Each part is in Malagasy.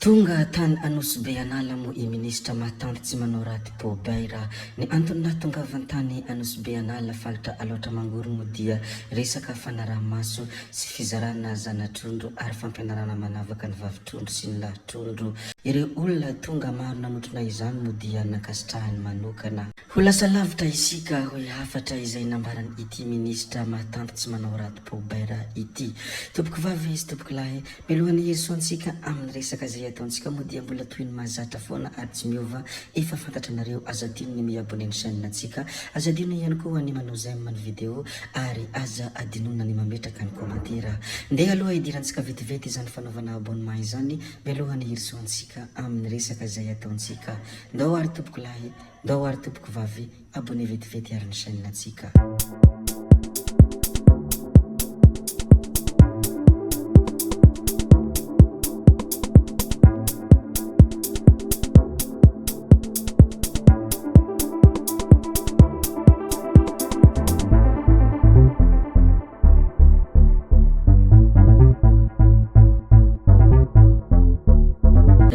Tonga tany Anosy Be Anala mo i ministra mahatanty tsy manao raty Bobaira. Ny antony nahatongavany tany Anosy Be Anala falitra aloatra mangorona dia resaka fanaraha-maso sy fizarana zanatrondro ary fampianarana manavaka ny vavitrondro sy ny lahitrondro. Ireo olona tonga maro nanotrona izany mo dia nakasitrahany manokana. Ho lasa lavitra isika hoe hafatra izay nambarany ity ministra mahatanty tsy manao raty Bobaira ity. Tompoko vavy sy tompoko lahy, milohany hesoantsika amin'ny resaka zay ataontsika moa dia mbola toy ny mahazatra foana ary tsy miova efa fantatra nareo aza adino ny miabone ny chaîne antsika, aza adino ihany koa ny manao j'aime ny video ary aza adinona ny mametraka ny komantera. Ndeha aloha idirantsika vetivety izany fanaovana abonnement izany mialohany hirsoantsika amin'ny resaka zay ataontsika. Ndao ary tompoko lahy, ndao ary tompoko vavy, abone vetivety ary ny chaîne antsika.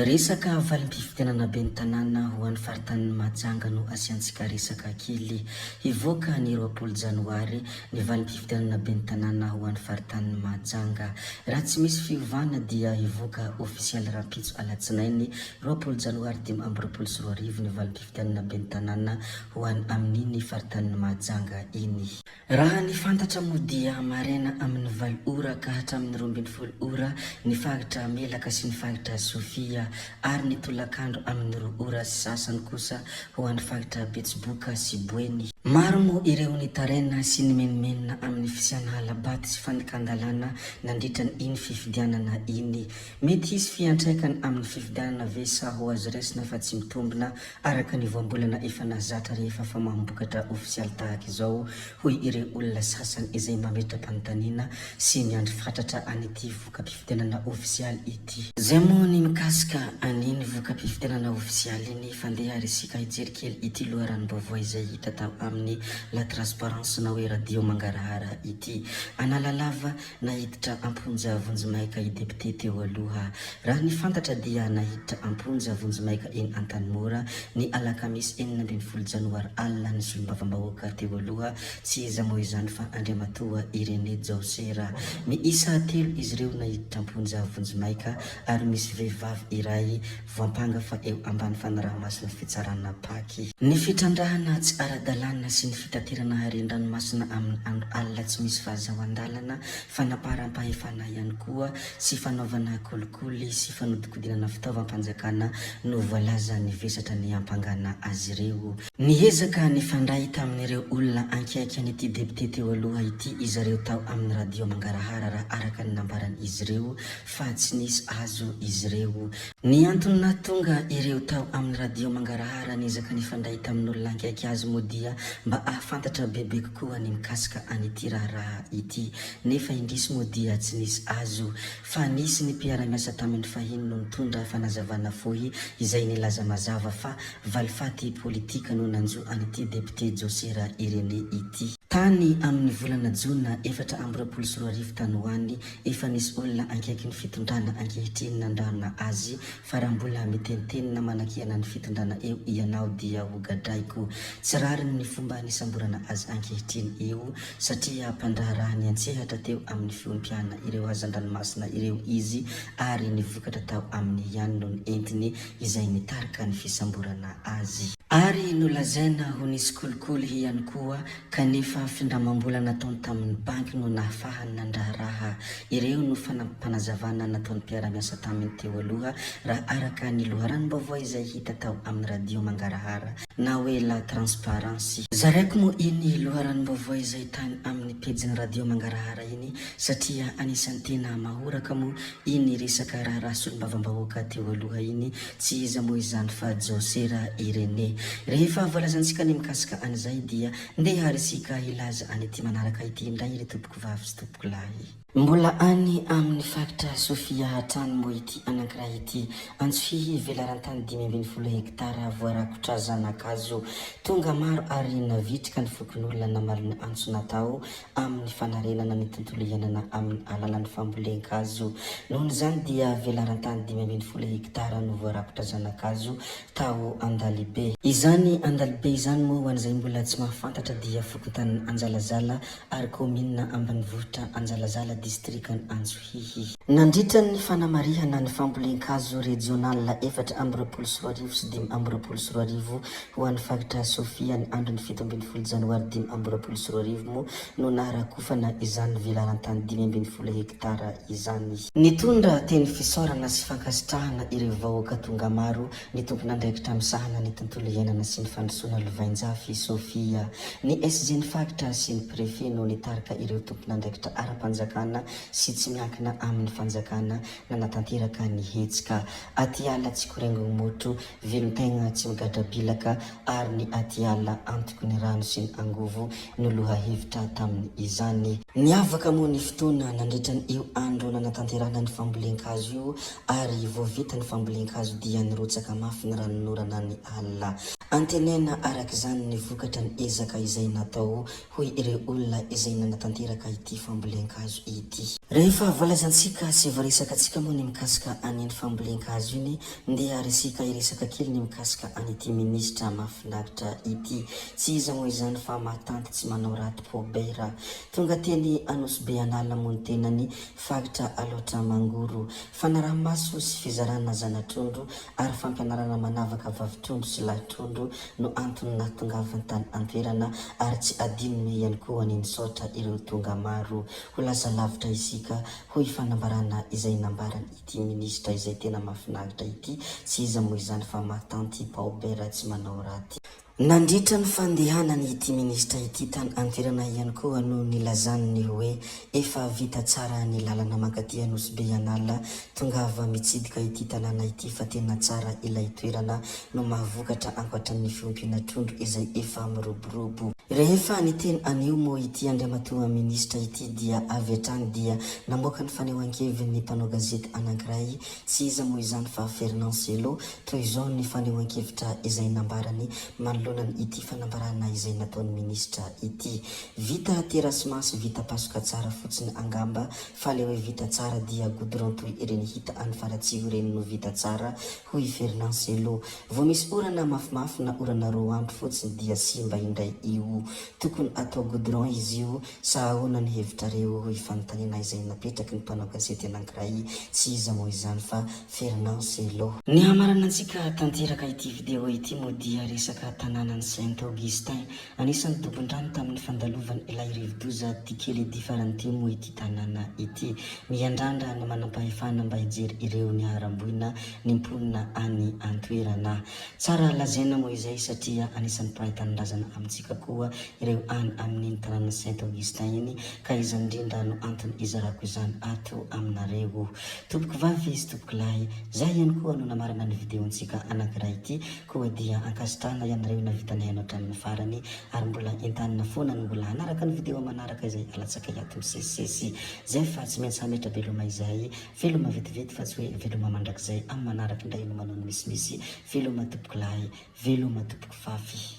Resaka valim-pifidianana be ny tanàna ho an'ny faritany Mahajanga no asiantsika resaka kely. Hivoaka ny 20 Janoary ny valim-pifidianana be ny tanàna ho an'ny faritany Mahajanga. Raha tsy misy fiovana dia hivoaka ofisialy rahampitso alatsinainy 20 Janoary 2024 ny valim-pifidianana be ny tanàna ho an'ny amin'iny faritany Mahajanga iny. Raha ny fantatra mo dia maraina amin'ny 8 ora ka hatramin'ny 12 ora ny fagatra Melaka sy ny fagatra Sofia ary ny tolakandro amin'ny 2 ora sy sasany kosa ho an'ny fagatra Betsiboka sy Boeny. Maro mo ireo ny tarena sy ny menimenina amin'ny fisiana halabaty sy fanikandalana nandritra ny iny fifidianana iny. Mety hisy fiantraikany amin'ny fifidianana ve sa ho azo resina fa tsy mitombina araka ny voambolana efa nazatra rehefa fa mahambokatra ofisialy tahaka izao hoy ireo olona sasany izay mametra-panontaniana sy miandry fatratra an'ity voka-pifidianana ofisialy ity. Zay moa ny mikasika an'iny voka-pifidianana ofisialy iny fandeha isika hijery kely ity loharanom-baovao izay hita tao amin'ny La Transparence na hoe radio Mangarahara ity. Analalava nahiditra amponja Vonjimaika i député teo aloha. Raha ny fantatra dia nahiditra amponja Vonjimaika eny Antanimora ny alakamisy 19 Janoary alina ny solombavam-bahoaka teo aloha tsy iza moa izany fa Andriamatoa Irene Jaosera. Miisa 3 izy ireo nahiditra amponja Vonjimaika ary misy vehivavy iray voampanga fa eo ambany fanaraha-masina fitsarana paky. Ny fitrandrahana tsy ara-dalàna sy ny fitaterana harendranomasina amin'ny andro alina tsy misy fahazahoan-dalana, fanaparam-pahefana ihany koa sy fanaovana kolikoly sy fanodikodinana fitaovam-panjakana no voalaza ny vesatra ny ampangana azy ireo. Niezaka ny fandray tamin'ireo olona ankaiky an'ity député teo aloha ity izareo tao amin'ny radio Mangarahara raha araka ny nambarany izy ireo fa tsy nisy azo izy ireo. Ny antony nahatonga ireo tao amin'ny radio Mangarahara niezaka ny fandray tamin'olona ankaiky azy moa dia mba ahafantatra bebe kokoa ny mikasika an'ity raha ity. Nefa indrisy moa dia tsy nisy azo fa nisy ny mpiara-miasa tamin'ny fahiny no nitondra fanazavana fohy izay nilaza mazava fa valifaty politika no nanjo an'ity député Jaosera Irene ity. Tany amin'ny volana Jona 2024 tany hoany efa nisy olona ankaiky ny fitondrana ankehitriny nandrana azy fa raha mbola mitenitenina manakiana ny fitondrana eo ianao dia ho gadraiko. Tsy rariny ny fomba nisamborana azy ankehitriny eo satria mpandraharahany antsehatra teo amin'ny fiompiana ireo hazan-dranomasina ireo izy ary nivokatra tao amin'ny ihany no ny entiny izay nitarika ny fisamborana azy. Ary nolazaina ho nisy kolikoly ihany koa kanefa findramam-bola nataony tamin'ny banky no nahafahany nandraharaha. Ireo no fanampanazavana nataony mpiara-miasa taminy teo aloha raha araka ny loharanom-baovao izay hita tao amin'ny radio Mangarahara na hoe La Transparence. Zaraiko moa iny loharanom-baovao izay tany amin'ny pejiny radio Mangarahara iny satria anisan'ny tena mahoraka moa iny resaka raha solombavam-bahoaka teo aloha iny tsy iza moa izany fa Jaosera Irene. Rehefa voalazantsika ny mikasika an'izay dia ndeha arisika ilaza an'ity manaraka ity indray ry tompoko vavy sy tompoko lahy. Mbola any amin'ny faritra Sofia hatrany moa ity anankiray ity Antsohihy velarantany 5.10 hektara voarakotra zanakazo tonga maro ary navitrika ny fokon'olona namalony antso natao amin'ny fanarenana ny tontolo iainana amin'ny alalan'ny fambolen-kazo. Nohon' izany dia velarantany 5.10 hektara no voarakotra zanakazo tao Andalibe. Izany Andalibe izany moa ho an'izay mbola tsy mahafantatra dia fokontany Anjalazala ary komina ambanivohitra Anjalazala distrikany Antsohihy. Nandritra ny fanamarihana ny fambolen-kazo regional 4.24 sy 5.24 ho an'ny faritra Sofia ny andro ny 7.10 janoary 5.24 moa no naharakofana izany velarantany 5.10 hektara izany. Nitondra teny fisaorana sy fankasitrahana ireo vahoaka tonga maro ny tompon'andraikitra misahana ny tontolo iainana sy ny fandrosoana lovainjafy Sofia. Ny SG ny faritra sy ny prefet no nitarika ireo tompon'andraikitra ara-panjakana sy tsy miankina amin'ny fanjakana na natanteraka ny hetsika. Atiala tsy koraingo motro, velon-tegna tsy migadra-bilaka ary ny atiala antoko ny rano sy ny angovo no loha hevitra tamin'ny izany. Niavaka moa ny fotoana nandritra ny io andro na natanterana ny fambolen-kazo io ary vao vita ny fambolen-kazo dia nirotsaka mafy ny ranonorana ny alina. Antenena araka izany ny vokatra ny ezaka izay natao hoy ireo olona izay nanatanteraka ity fambolen-kazo ity. Rehefa voalazantsika sy voaresaka antsika moa ny mikasika an'iny fambolen-kazo iny ndia resika iresaka kely ny mikasika an'ity ministra mahafinaritra ity. Tsy iza moa izany fa mahatanty tsy manao raty Pobera. Tonga teny Anosibeanala moa ny tenany faritra Alotra Mangoro. Fanaraha-maso sy fizarana zanatrondro ary fampianarana manavaka vavitrondro sy lahitrondro no antony nahatongavany tany antoerana ary tsy adinony ihany koa ny misaotra ireo tonga maro. Ho lasa lavitra isika hoy fanambarana izay nambarany ity ministra izay tena mahafinaritra ity. Tsy iza moa izany fa mahatanty Pobera tsy manao raty. Nandritra ny fandehanany ity ministra ity tany antoerana ihany koa no nilazany hoe efa vita tsara ny lalana mankaty Anosibeanala tongava mitsidika ity tanàna ity fa tena tsara ilay toerana no mahavokatra ankoatran'ny fiompiana trondro izay efa miroborobo. Rehefa niteny anio moa ity andriamatoa ministra ity dia avy hatrany dia namoaka ny fanehoan-keviny ny mpanao gazety anankiray. Tsy iza moa izany fa Fernand Selo. Toy izao ny fanehoan-kevitra izay nambarany manoloanany ity fanambarana izay nataon'ny ministra ity. Vita terasy vita pasoka tsara fotsiny angamba fa le hoe vita tsara dia goudron toy ireny hita any faratsiho ireny no vita tsara hoy Fernand Selo. Vao misy orana mafimafy na orana roa andro fotsiny dia simba indray io. Tokony atao goudron izy io sa ahoana ny hevitrareo hoy fanontaniana izay napetraky ny mpanao gazety anankiray. Tsy iza moa izany fa Fernand Selo. Ny hamarana antsika tanteraka ity video ity moa dia resaka tanànan'ny Saint Augustin. Anisan'ny tombon-drano tamin'ny fandalovany ilay rivodoza Tikely Difaranty moa ity tanàna ity. Miandrandra ny manam-pahefana mba hijery ireo ny haramboina ny mponina any antoerana. Tsara lazaina moa izay satria anisan'ny mpahitanindrazana amintsika koa ireo any amin'ny tanàna Saint Augustin iny ka izany indrindra no antony izarako izany ato aminareo. Tompoko vavy sy tompoko lahy, zay ihany koa no namarana ny videontsika anankiray ity koa dia ankasitrahana ianareo na vitanay hanao hatramin'ny farany ary mbola entanina foana no mbola hanaraka ny video manaraka izay alatsaka hiato misesisesy zay fa tsy maintsy hametra veloma izay veloma vetivety fa tsy hoe veloma mandrakizay amin'ny manaraka indray no manao ny misimisy veloma tompoko lahy veloma tompoko vavy.